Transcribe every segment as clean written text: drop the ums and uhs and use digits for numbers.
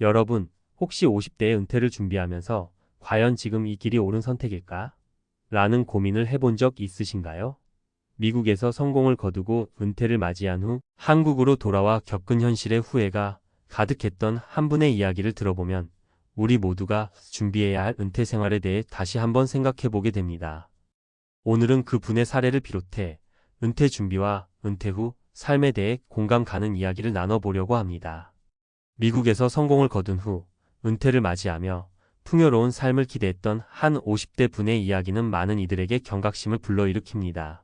여러분, 혹시 50대의 은퇴를 준비하면서 과연 지금 이 길이 옳은 선택일까? 라는 고민을 해본 적 있으신가요? 미국에서 성공을 거두고 은퇴를 맞이한 후 한국으로 돌아와 겪은 현실의 후회가 가득했던 한 분의 이야기를 들어보면 우리 모두가 준비해야 할 은퇴 생활에 대해 다시 한번 생각해 보게 됩니다. 오늘은 그 분의 사례를 비롯해 은퇴 준비와 은퇴 후 삶에 대해 공감 가는 이야기를 나눠보려고 합니다. 미국에서 성공을 거둔 후 은퇴를 맞이하며 풍요로운 삶을 기대했던 한 50대 분의 이야기는 많은 이들에게 경각심을 불러일으킵니다.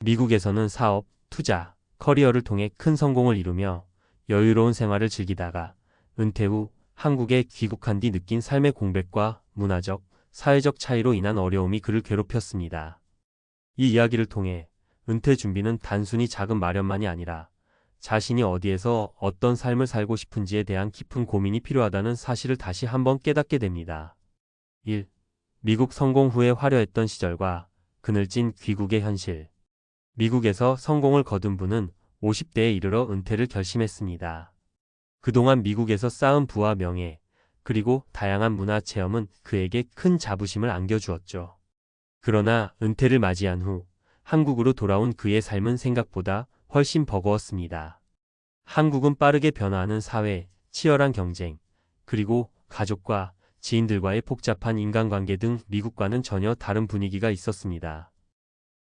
미국에서는 사업, 투자, 커리어를 통해 큰 성공을 이루며 여유로운 생활을 즐기다가 은퇴 후 한국에 귀국한 뒤 느낀 삶의 공백과 문화적, 사회적 차이로 인한 어려움이 그를 괴롭혔습니다. 이 이야기를 통해 은퇴 준비는 단순히 자금 마련만이 아니라 자신이 어디에서 어떤 삶을 살고 싶은지에 대한 깊은 고민이 필요하다는 사실을 다시 한번 깨닫게 됩니다. 1. 미국 성공 후에 화려했던 시절과 그늘진 귀국의 현실. 미국에서 성공을 거둔 분은 50대에 이르러 은퇴를 결심했습니다. 그동안 미국에서 쌓은 부와 명예, 그리고 다양한 문화 체험은 그에게 큰 자부심을 안겨주었죠. 그러나 은퇴를 맞이한 후 한국으로 돌아온 그의 삶은 생각보다 훨씬 버거웠습니다. 한국은 빠르게 변화하는 사회, 치열한 경쟁, 그리고 가족과 지인들과의 복잡한 인간관계 등 미국과는 전혀 다른 분위기가 있었습니다.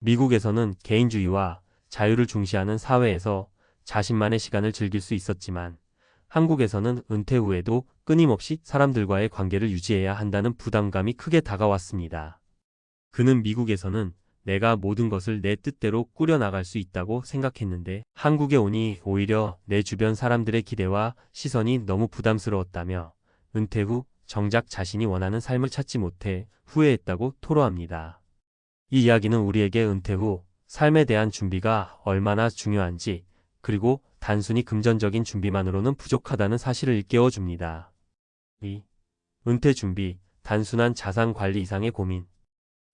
미국에서는 개인주의와 자유를 중시하는 사회에서 자신만의 시간을 즐길 수 있었지만 한국에서는 은퇴 후에도 끊임없이 사람들과의 관계를 유지해야 한다는 부담감이 크게 다가왔습니다. 그는 미국에서는 내가 모든 것을 내 뜻대로 꾸려나갈 수 있다고 생각했는데 한국에 오니 오히려 내 주변 사람들의 기대와 시선이 너무 부담스러웠다며 은퇴 후 정작 자신이 원하는 삶을 찾지 못해 후회했다고 토로합니다. 이 이야기는 우리에게 은퇴 후 삶에 대한 준비가 얼마나 중요한지, 그리고 단순히 금전적인 준비만으로는 부족하다는 사실을 일깨워줍니다. 2. 은퇴 준비, 단순한 자산 관리 이상의 고민.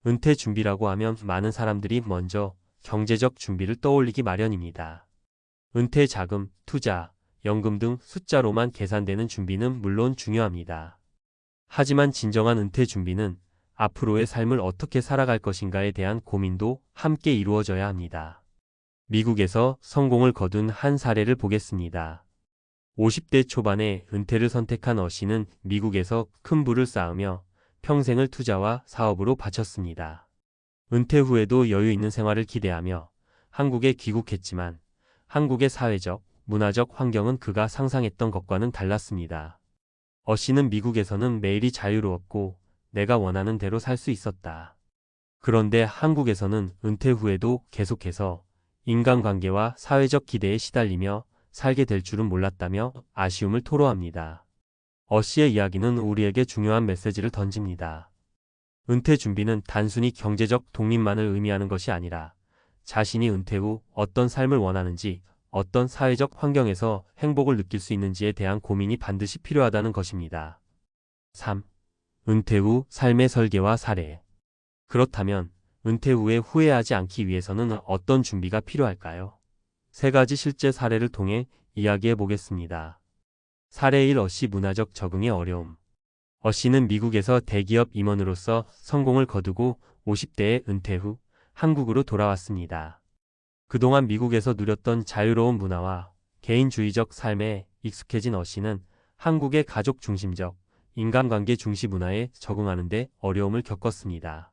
은퇴 준비라고 하면 많은 사람들이 먼저 경제적 준비를 떠올리기 마련입니다. 은퇴 자금, 투자, 연금 등 숫자로만 계산되는 준비는 물론 중요합니다. 하지만 진정한 은퇴 준비는 앞으로의 삶을 어떻게 살아갈 것인가에 대한 고민도 함께 이루어져야 합니다. 미국에서 성공을 거둔 한 사례를 보겠습니다. 50대 초반에 은퇴를 선택한 어 씨는 미국에서 큰 부를 쌓으며 평생을 투자와 사업으로 바쳤습니다. 은퇴 후에도 여유 있는 생활을 기대하며 한국에 귀국했지만 한국의 사회적, 문화적 환경은 그가 상상했던 것과는 달랐습니다. 어 씨는 미국에서는 매일이 자유로웠고 내가 원하는 대로 살 수 있었다. 그런데 한국에서는 은퇴 후에도 계속해서 인간관계와 사회적 기대에 시달리며 살게 될 줄은 몰랐다며 아쉬움을 토로합니다. 어 씨의 이야기는 우리에게 중요한 메시지를 던집니다. 은퇴 준비는 단순히 경제적 독립만을 의미하는 것이 아니라 자신이 은퇴 후 어떤 삶을 원하는지, 어떤 사회적 환경에서 행복을 느낄 수 있는지에 대한 고민이 반드시 필요하다는 것입니다. 3. 은퇴 후 삶의 설계와 사례. 그렇다면 은퇴 후에 후회하지 않기 위해서는 어떤 준비가 필요할까요? 세 가지 실제 사례를 통해 이야기해 보겠습니다. 사례 1. 어 씨 문화적 적응의 어려움. 어 씨는 미국에서 대기업 임원으로서 성공을 거두고 50대에 은퇴 후 한국으로 돌아왔습니다. 그동안 미국에서 누렸던 자유로운 문화와 개인주의적 삶에 익숙해진 어 씨는 한국의 가족 중심적, 인간관계 중시 문화에 적응하는 데 어려움을 겪었습니다.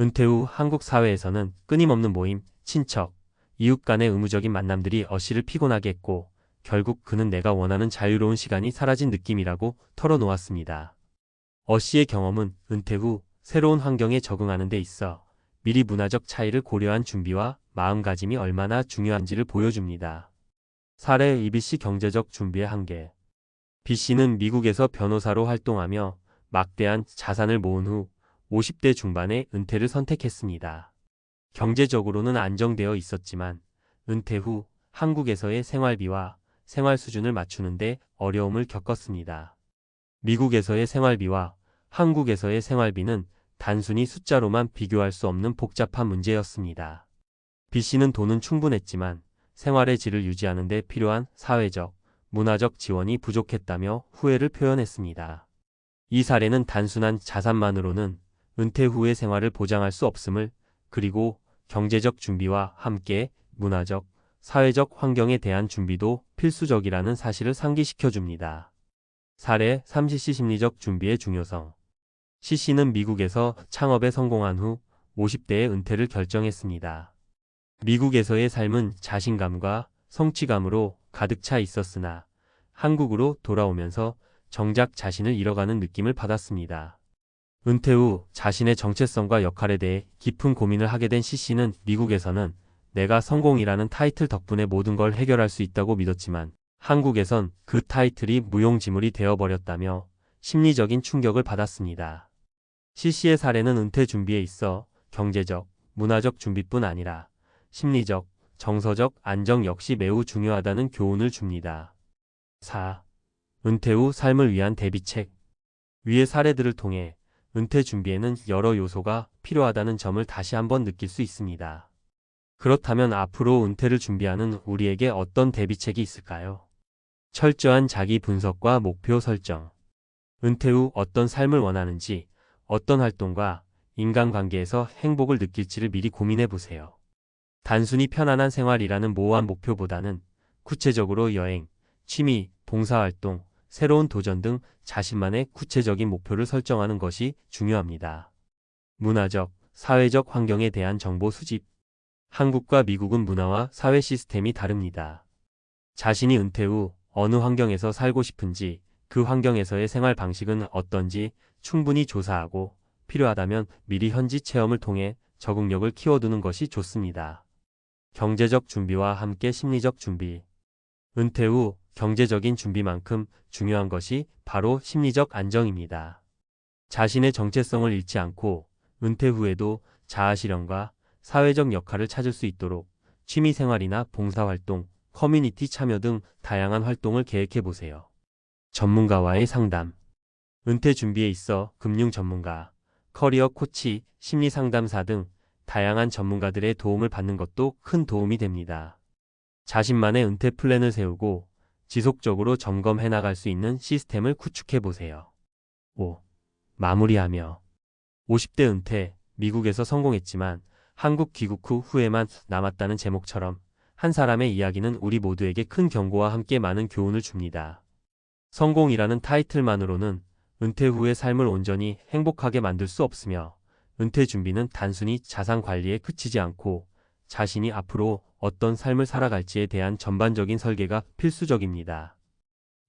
은퇴 후 한국 사회에서는 끊임없는 모임, 친척, 이웃 간의 의무적인 만남들이 어 씨를 피곤하게 했고 결국 그는 내가 원하는 자유로운 시간이 사라진 느낌이라고 털어놓았습니다. 어 씨의 경험은 은퇴 후 새로운 환경에 적응하는 데 있어 미리 문화적 차이를 고려한 준비와 마음가짐이 얼마나 중요한지를 보여줍니다. 사례 2. B 씨 경제적 준비의 한계. B 씨는 미국에서 변호사로 활동하며 막대한 자산을 모은 후 50대 중반에 은퇴를 선택했습니다. 경제적으로는 안정되어 있었지만 은퇴 후 한국에서의 생활비와 생활 수준을 맞추는데 어려움을 겪었습니다. 미국에서의 생활비와 한국에서의 생활비는 단순히 숫자로만 비교할 수 없는 복잡한 문제였습니다. B 씨는 돈은 충분했지만 생활의 질을 유지하는 데 필요한 사회적, 문화적 지원이 부족했다며 후회를 표현했습니다. 이 사례는 단순한 자산만으로는 은퇴 후의 생활을 보장할 수 없음을, 그리고 경제적 준비와 함께 문화적, 사회적 환경에 대한 준비도 필수적이라는 사실을 상기시켜 줍니다. 사례 3CC 심리적 준비의 중요성. CC는 미국에서 창업에 성공한 후 50대의 은퇴를 결정했습니다. 미국에서의 삶은 자신감과 성취감으로 가득 차 있었으나 한국으로 돌아오면서 정작 자신을 잃어가는 느낌을 받았습니다. 은퇴 후 자신의 정체성과 역할에 대해 깊은 고민을 하게 된 CC는 미국에서는 내가 성공이라는 타이틀 덕분에 모든 걸 해결할 수 있다고 믿었지만 한국에선 그 타이틀이 무용지물이 되어버렸다며 심리적인 충격을 받았습니다. CC의 사례는 은퇴 준비에 있어 경제적, 문화적 준비뿐 아니라 심리적, 정서적 안정 역시 매우 중요하다는 교훈을 줍니다. 4. 은퇴 후 삶을 위한 대비책. 위의 사례들을 통해 은퇴 준비에는 여러 요소가 필요하다는 점을 다시 한번 느낄 수 있습니다. 그렇다면 앞으로 은퇴를 준비하는 우리에게 어떤 대비책이 있을까요? 철저한 자기 분석과 목표 설정. 은퇴 후 어떤 삶을 원하는지, 어떤 활동과 인간관계에서 행복을 느낄지를 미리 고민해 보세요. 단순히 편안한 생활이라는 모호한 목표보다는 구체적으로 여행, 취미, 봉사활동, 새로운 도전 등 자신만의 구체적인 목표를 설정하는 것이 중요합니다. 문화적, 사회적 환경에 대한 정보 수집. 한국과 미국은 문화와 사회 시스템이 다릅니다. 자신이 은퇴 후 어느 환경에서 살고 싶은지, 그 환경에서의 생활 방식은 어떤지 충분히 조사하고 필요하다면 미리 현지 체험을 통해 적응력을 키워두는 것이 좋습니다. 경제적 준비와 함께 심리적 준비. 은퇴 후 경제적인 준비만큼 중요한 것이 바로 심리적 안정입니다. 자신의 정체성을 잃지 않고 은퇴 후에도 자아실현과 사회적 역할을 찾을 수 있도록 취미생활이나 봉사활동, 커뮤니티 참여 등 다양한 활동을 계획해 보세요. 전문가와의 상담. 은퇴 준비에 있어 금융 전문가, 커리어 코치, 심리 상담사 등 다양한 전문가들의 도움을 받는 것도 큰 도움이 됩니다. 자신만의 은퇴 플랜을 세우고 지속적으로 점검해 나갈 수 있는 시스템을 구축해 보세요. 5. 마무리하며. 50대 은퇴, 미국에서 성공했지만 한국 귀국 후 후회만 남았다는 제목처럼 한 사람의 이야기는 우리 모두에게 큰 경고와 함께 많은 교훈을 줍니다. 성공이라는 타이틀만으로는 은퇴 후의 삶을 온전히 행복하게 만들 수 없으며 은퇴 준비는 단순히 자산 관리에 그치지 않고 자신이 앞으로 어떤 삶을 살아갈지에 대한 전반적인 설계가 필수적입니다.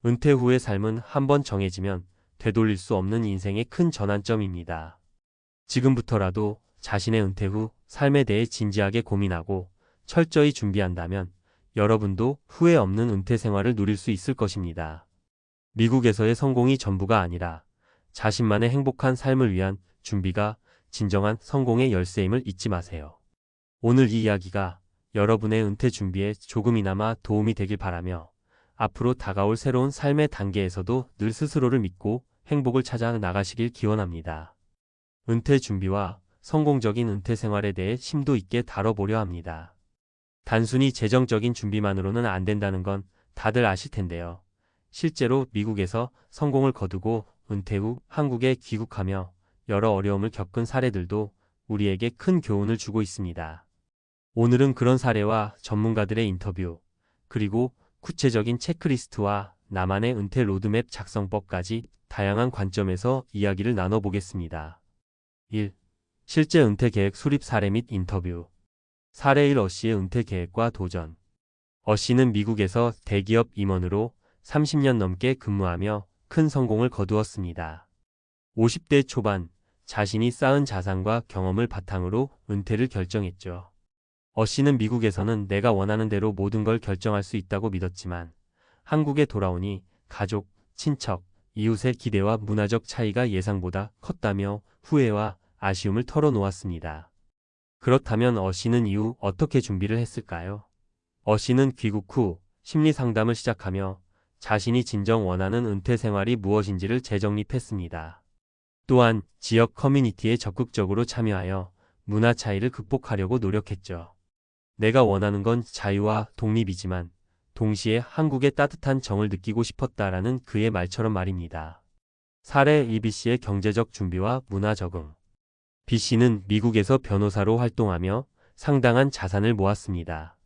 은퇴 후의 삶은 한번 정해지면 되돌릴 수 없는 인생의 큰 전환점입니다. 지금부터라도 자신의 은퇴 후 삶에 대해 진지하게 고민하고 철저히 준비한다면 여러분도 후회 없는 은퇴 생활을 누릴 수 있을 것입니다. 미국에서의 성공이 전부가 아니라 자신만의 행복한 삶을 위한 준비가 진정한 성공의 열쇠임을 잊지 마세요. 오늘 이 이야기가 여러분의 은퇴 준비에 조금이나마 도움이 되길 바라며 앞으로 다가올 새로운 삶의 단계에서도 늘 스스로를 믿고 행복을 찾아 나가시길 기원합니다. 은퇴 준비와 성공적인 은퇴 생활에 대해 심도 있게 다뤄보려 합니다. 단순히 재정적인 준비만으로는 안 된다는 건 다들 아실 텐데요. 실제로 미국에서 성공을 거두고 은퇴 후 한국에 귀국하며 여러 어려움을 겪은 사례들도 우리에게 큰 교훈을 주고 있습니다. 오늘은 그런 사례와 전문가들의 인터뷰, 그리고 구체적인 체크리스트와 나만의 은퇴 로드맵 작성법까지 다양한 관점에서 이야기를 나눠보겠습니다. 1. 실제 은퇴 계획 수립 사례 및 인터뷰. 사례 1. 어씨의 은퇴 계획과 도전. 어씨는 미국에서 대기업 임원으로 30년 넘게 근무하며 큰 성공을 거두었습니다. 50대 초반 자신이 쌓은 자산과 경험을 바탕으로 은퇴를 결정했죠. 어씨는 미국에서는 내가 원하는 대로 모든 걸 결정할 수 있다고 믿었지만 한국에 돌아오니 가족, 친척, 이웃의 기대와 문화적 차이가 예상보다 컸다며 후회와 아쉬움을 털어놓았습니다. 그렇다면 어씨는 이후 어떻게 준비를 했을까요? 어씨는 귀국 후 심리 상담을 시작하며 자신이 진정 원하는 은퇴 생활이 무엇인지를 재정립했습니다. 또한 지역 커뮤니티에 적극적으로 참여하여 문화 차이를 극복하려고 노력했죠. 내가 원하는 건 자유와 독립이지만 동시에 한국의 따뜻한 정을 느끼고 싶었다라는 그의 말처럼 말입니다. 사례 2. B씨의 경제적 준비와 문화 적응. B씨는 미국에서 변호사로 활동하며 상당한 자산을 모았습니다.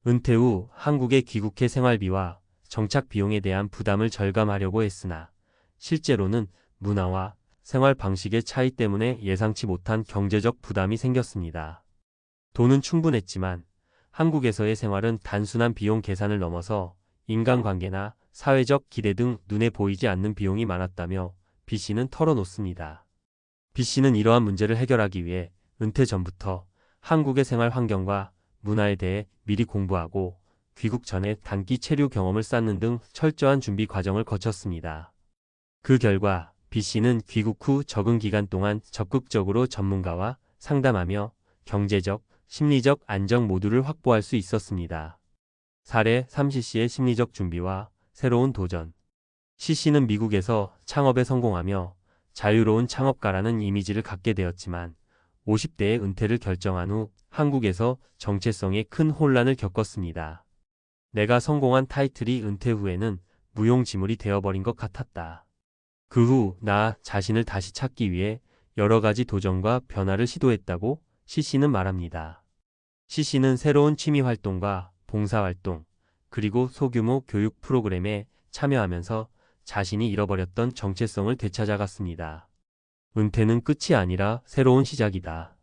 은퇴 후 한국에 귀국해 생활비와 정착 비용에 대한 부담을 절감하려고 했으나 실제로는 문화와 생활 방식의 차이 때문에 예상치 못한 경제적 부담이 생겼습니다. 돈은 충분했지만 한국에서의 생활은 단순한 비용 계산을 넘어서 인간관계나 사회적 기대 등 눈에 보이지 않는 비용이 많았다며 B씨는 털어놓습니다. B씨는 이러한 문제를 해결하기 위해 은퇴 전부터 한국의 생활 환경과 문화에 대해 미리 공부하고 귀국 전에 단기 체류 경험을 쌓는 등 철저한 준비 과정을 거쳤습니다. 그 결과 B씨는 귀국 후 적응 기간 동안 적극적으로 전문가와 상담하며 경제적, 심리적 안정 모두를 확보할 수 있었습니다. 사례 3CC의 심리적 준비와 새로운 도전. CC는 미국에서 창업에 성공하며 자유로운 창업가라는 이미지를 갖게 되었지만 50대의 은퇴를 결정한 후 한국에서 정체성에 큰 혼란을 겪었습니다. 내가 성공한 타이틀이 은퇴 후에는 무용지물이 되어버린 것 같았다. 그 후 나 자신을 다시 찾기 위해 여러 가지 도전과 변화를 시도했다고 CC는 말합니다. CC는 새로운 취미 활동과 봉사활동, 그리고 소규모 교육 프로그램에 참여하면서 자신이 잃어버렸던 정체성을 되찾아갔습니다. 은퇴는 끝이 아니라 새로운 시작이다.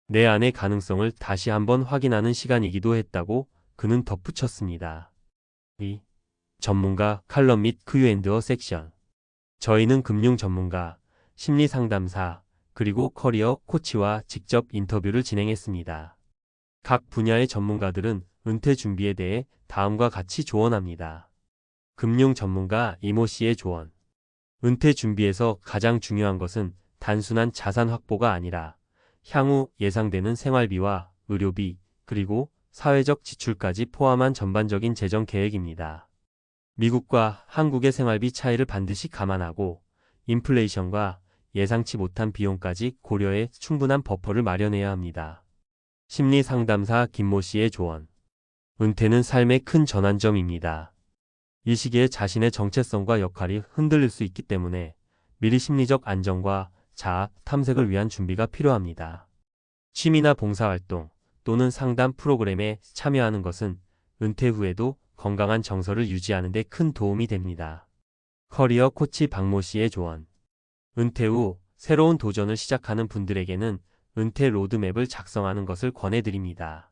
내 안의 가능성을 다시 한번 확인하는 시간이기도 했다고 그는 덧붙였습니다. 이 전문가 칼럼 및 Q&A 섹션. 저희는 금융 전문가, 심리 상담사, 그리고 커리어 코치와 직접 인터뷰를 진행했습니다. 각 분야의 전문가들은 은퇴 준비에 대해 다음과 같이 조언합니다. 금융 전문가 이모 씨의 조언. 은퇴 준비에서 가장 중요한 것은 단순한 자산 확보가 아니라 향후 예상되는 생활비와 의료비, 그리고 사회적 지출까지 포함한 전반적인 재정 계획입니다. 미국과 한국의 생활비 차이를 반드시 감안하고 인플레이션과 예상치 못한 비용까지 고려해 충분한 버퍼를 마련해야 합니다. 심리 상담사 김모 씨의 조언. 은퇴는 삶의 큰 전환점입니다. 이 시기에 자신의 정체성과 역할이 흔들릴 수 있기 때문에 미리 심리적 안정과 자아 탐색을 위한 준비가 필요합니다. 취미나 봉사활동 또는 상담 프로그램에 참여하는 것은 은퇴 후에도 건강한 정서를 유지하는 데 큰 도움이 됩니다. 커리어 코치 박모 씨의 조언. 은퇴 후 새로운 도전을 시작하는 분들에게는 은퇴 로드맵을 작성하는 것을 권해드립니다.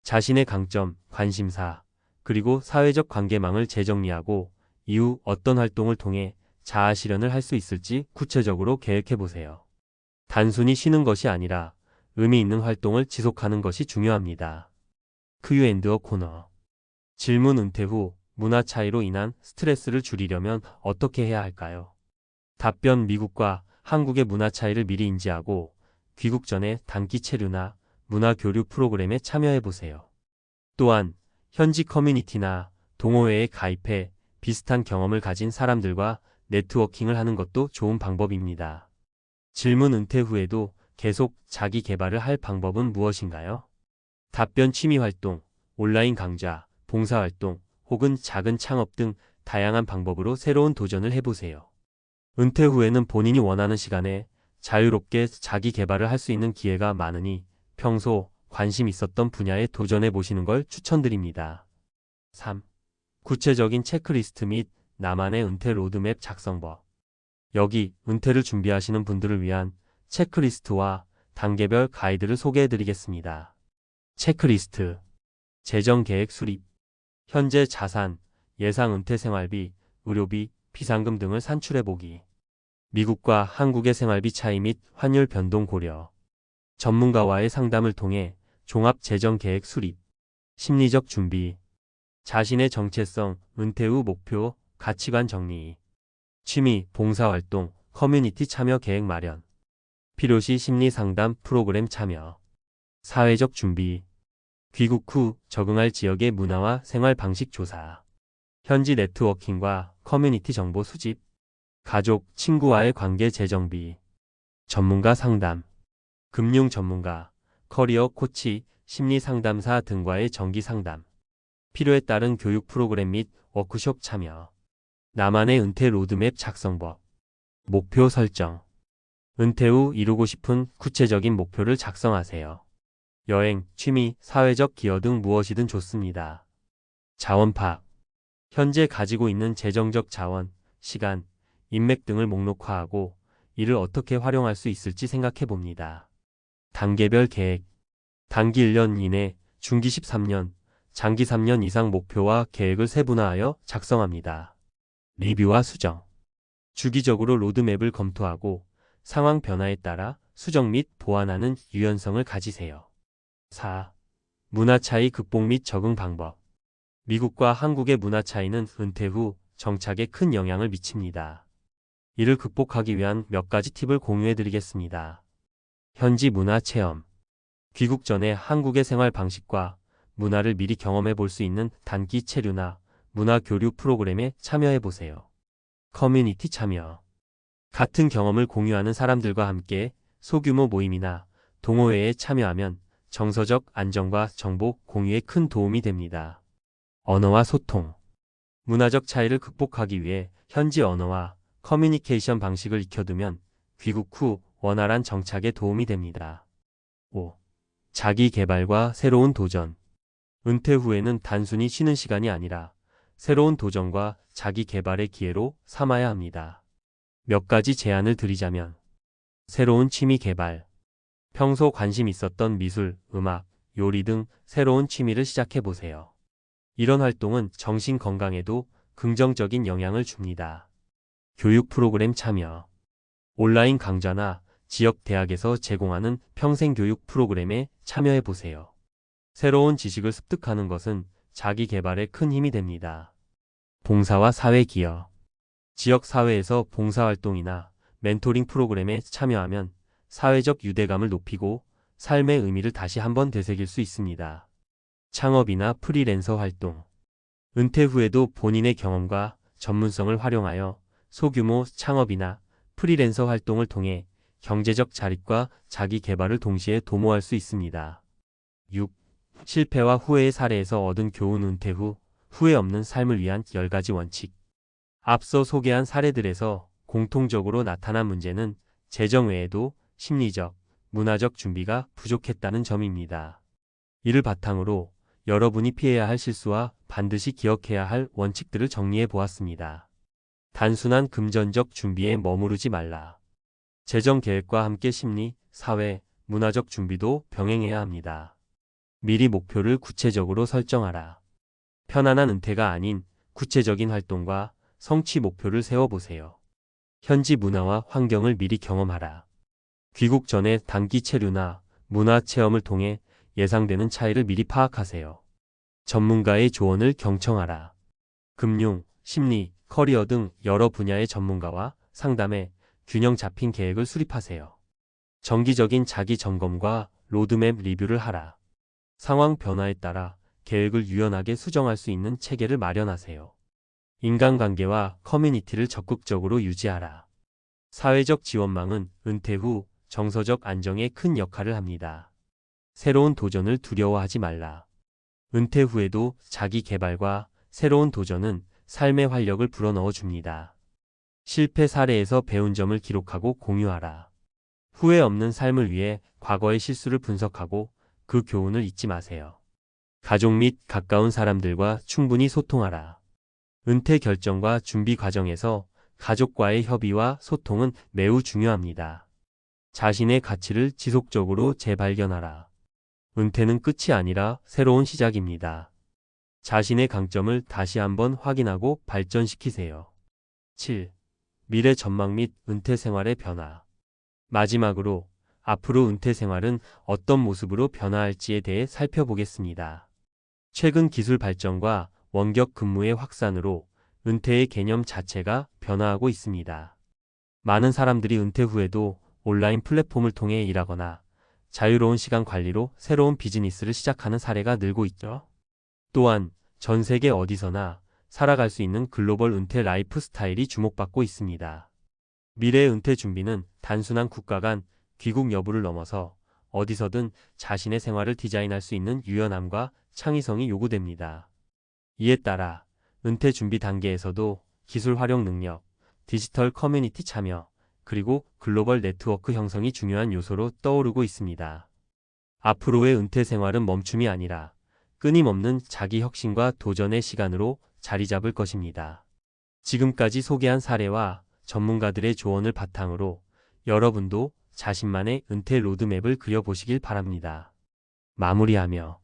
자신의 강점, 관심사, 그리고 사회적 관계망을 재정리하고 이후 어떤 활동을 통해 자아 실현을 할 수 있을지 구체적으로 계획해보세요. 단순히 쉬는 것이 아니라 의미 있는 활동을 지속하는 것이 중요합니다. Q&A 코너. 질문. 은퇴 후 문화 차이로 인한 스트레스를 줄이려면 어떻게 해야 할까요? 답변. 미국과 한국의 문화 차이를 미리 인지하고 귀국 전에 단기 체류나 문화 교류 프로그램에 참여해보세요. 또한 현지 커뮤니티나 동호회에 가입해 비슷한 경험을 가진 사람들과 네트워킹을 하는 것도 좋은 방법입니다. 질문. 은퇴 후에도 계속 자기 개발을 할 방법은 무엇인가요? 답변. 취미활동, 온라인 강좌, 봉사활동, 혹은 작은 창업 등 다양한 방법으로 새로운 도전을 해보세요. 은퇴 후에는 본인이 원하는 시간에 자유롭게 자기 개발을 할 수 있는 기회가 많으니 평소 관심 있었던 분야에 도전해 보시는 걸 추천드립니다. 3. 구체적인 체크리스트 및 나만의 은퇴 로드맵 작성법. 여기 은퇴를 준비하시는 분들을 위한 체크리스트와 단계별 가이드를 소개해 드리겠습니다. 체크리스트. 재정 계획 수립. 현재 자산, 예상 은퇴 생활비, 의료비, 비상금 등을 산출해 보기. 미국과 한국의 생활비 차이 및 환율 변동 고려. 전문가와의 상담을 통해 종합 재정 계획 수립. 심리적 준비. 자신의 정체성, 은퇴 후 목표, 가치관 정리. 취미, 봉사활동, 커뮤니티 참여 계획 마련. 필요시 심리 상담 프로그램 참여. 사회적 준비. 귀국 후 적응할 지역의 문화와 생활 방식 조사. 현지 네트워킹과 커뮤니티 정보 수집. 가족, 친구와의 관계 재정비. 전문가 상담. 금융 전문가, 커리어 코치, 심리 상담사 등과의 정기 상담. 필요에 따른 교육 프로그램 및 워크숍 참여. 나만의 은퇴 로드맵 작성법. 목표 설정. 은퇴 후 이루고 싶은 구체적인 목표를 작성하세요. 여행, 취미, 사회적 기여 등 무엇이든 좋습니다. 자원 파악. 현재 가지고 있는 재정적 자원, 시간, 인맥 등을 목록화하고 이를 어떻게 활용할 수 있을지 생각해 봅니다. 단계별 계획. 단기 1년 이내, 중기 13년, 장기 3년 이상 목표와 계획을 세분화하여 작성합니다. 리뷰와 수정. 주기적으로 로드맵을 검토하고 상황 변화에 따라 수정 및 보완하는 유연성을 가지세요. 4. 문화 차이 극복 및 적응 방법. 미국과 한국의 문화 차이는 은퇴 후 정착에 큰 영향을 미칩니다. 이를 극복하기 위한 몇 가지 팁을 공유해 드리겠습니다. 현지 문화 체험. 귀국 전에 한국의 생활 방식과 문화를 미리 경험해 볼 수 있는 단기 체류나 문화 교류 프로그램에 참여해 보세요. 커뮤니티 참여. 같은 경험을 공유하는 사람들과 함께 소규모 모임이나 동호회에 참여하면 정서적 안정과 정보 공유에 큰 도움이 됩니다. 언어와 소통. 문화적 차이를 극복하기 위해 현지 언어와 커뮤니케이션 방식을 익혀두면 귀국 후 원활한 정착에 도움이 됩니다. 5. 자기 개발과 새로운 도전. 은퇴 후에는 단순히 쉬는 시간이 아니라 새로운 도전과 자기 개발의 기회로 삼아야 합니다. 몇 가지 제안을 드리자면, 새로운 취미 개발. 평소 관심 있었던 미술, 음악, 요리 등 새로운 취미를 시작해 보세요. 이런 활동은 정신 건강에도 긍정적인 영향을 줍니다. 교육 프로그램 참여. 온라인 강좌나 지역 대학에서 제공하는 평생교육 프로그램에 참여해 보세요. 새로운 지식을 습득하는 것은 자기 개발에 큰 힘이 됩니다. 봉사와 사회 기여. 지역 사회에서 봉사활동이나 멘토링 프로그램에 참여하면 사회적 유대감을 높이고 삶의 의미를 다시 한번 되새길 수 있습니다. 창업이나 프리랜서 활동. 은퇴 후에도 본인의 경험과 전문성을 활용하여 소규모 창업이나 프리랜서 활동을 통해 경제적 자립과 자기 개발을 동시에 도모할 수 있습니다. 6. 실패와 후회의 사례에서 얻은 교훈. 은퇴 후 후회 없는 삶을 위한 10가지 원칙. 앞서 소개한 사례들에서 공통적으로 나타난 문제는 재정 외에도 심리적, 문화적 준비가 부족했다는 점입니다. 이를 바탕으로 여러분이 피해야 할 실수와 반드시 기억해야 할 원칙들을 정리해 보았습니다. 단순한 금전적 준비에 머무르지 말라. 재정 계획과 함께 심리, 사회, 문화적 준비도 병행해야 합니다. 미리 목표를 구체적으로 설정하라. 편안한 은퇴가 아닌 구체적인 활동과 성취 목표를 세워보세요. 현지 문화와 환경을 미리 경험하라. 귀국 전에 단기 체류나 문화 체험을 통해 예상되는 차이를 미리 파악하세요. 전문가의 조언을 경청하라. 금융, 심리, 커리어 등 여러 분야의 전문가와 상담해 균형 잡힌 계획을 수립하세요. 정기적인 자기 점검과 로드맵 리뷰를 하라. 상황 변화에 따라 계획을 유연하게 수정할 수 있는 체계를 마련하세요. 인간관계와 커뮤니티를 적극적으로 유지하라. 사회적 지원망은 은퇴 후 정서적 안정에 큰 역할을 합니다. 새로운 도전을 두려워하지 말라. 은퇴 후에도 자기 개발과 새로운 도전은 삶의 활력을 불어넣어 줍니다. 실패 사례에서 배운 점을 기록하고 공유하라. 후회 없는 삶을 위해 과거의 실수를 분석하고 그 교훈을 잊지 마세요. 가족 및 가까운 사람들과 충분히 소통하라. 은퇴 결정과 준비 과정에서 가족과의 협의와 소통은 매우 중요합니다. 자신의 가치를 지속적으로 재발견하라. 은퇴는 끝이 아니라 새로운 시작입니다. 자신의 강점을 다시 한번 확인하고 발전시키세요. 7. 미래 전망 및 은퇴 생활의 변화. 마지막으로 앞으로 은퇴 생활은 어떤 모습으로 변화할지에 대해 살펴보겠습니다. 최근 기술 발전과 원격 근무의 확산으로 은퇴의 개념 자체가 변화하고 있습니다. 많은 사람들이 은퇴 후에도 온라인 플랫폼을 통해 일하거나 자유로운 시간 관리로 새로운 비즈니스를 시작하는 사례가 늘고 있죠. 또한 전 세계 어디서나 살아갈 수 있는 글로벌 은퇴 라이프 스타일이 주목받고 있습니다. 미래 은퇴 준비는 단순한 국가 간 귀국 여부를 넘어서 어디서든 자신의 생활을 디자인할 수 있는 유연함과 창의성이 요구됩니다. 이에 따라 은퇴 준비 단계에서도 기술 활용 능력, 디지털 커뮤니티 참여, 그리고 글로벌 네트워크 형성이 중요한 요소로 떠오르고 있습니다. 앞으로의 은퇴 생활은 멈춤이 아니라 끊임없는 자기 혁신과 도전의 시간으로 자리 잡을 것입니다. 지금까지 소개한 사례와 전문가들의 조언을 바탕으로 여러분도 자신만의 은퇴 로드맵을 그려보시길 바랍니다. 마무리하며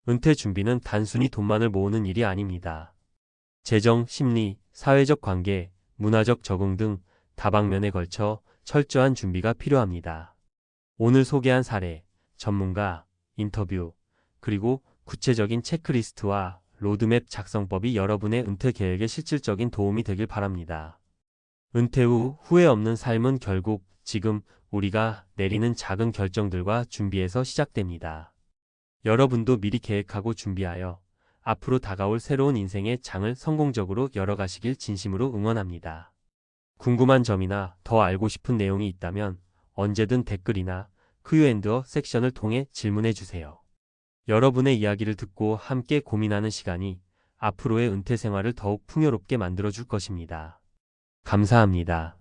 은퇴 준비는 단순히 돈만을 모으는 일이 아닙니다. 재정, 심리, 사회적 관계, 문화적 적응 등 다방면에 걸쳐 철저한 준비가 필요합니다. 오늘 소개한 사례, 전문가, 인터뷰, 그리고 구체적인 체크리스트와 로드맵 작성법이 여러분의 은퇴 계획에 실질적인 도움이 되길 바랍니다. 은퇴 후 후회 없는 삶은 결국 지금 우리가 내리는 작은 결정들과 준비에서 시작됩니다. 여러분도 미리 계획하고 준비하여 앞으로 다가올 새로운 인생의 장을 성공적으로 열어가시길 진심으로 응원합니다. 궁금한 점이나 더 알고 싶은 내용이 있다면 언제든 댓글이나 Q&A 섹션을 통해 질문해 주세요. 여러분의 이야기를 듣고 함께 고민하는 시간이 앞으로의 은퇴 생활을 더욱 풍요롭게 만들어 줄 것입니다. 감사합니다.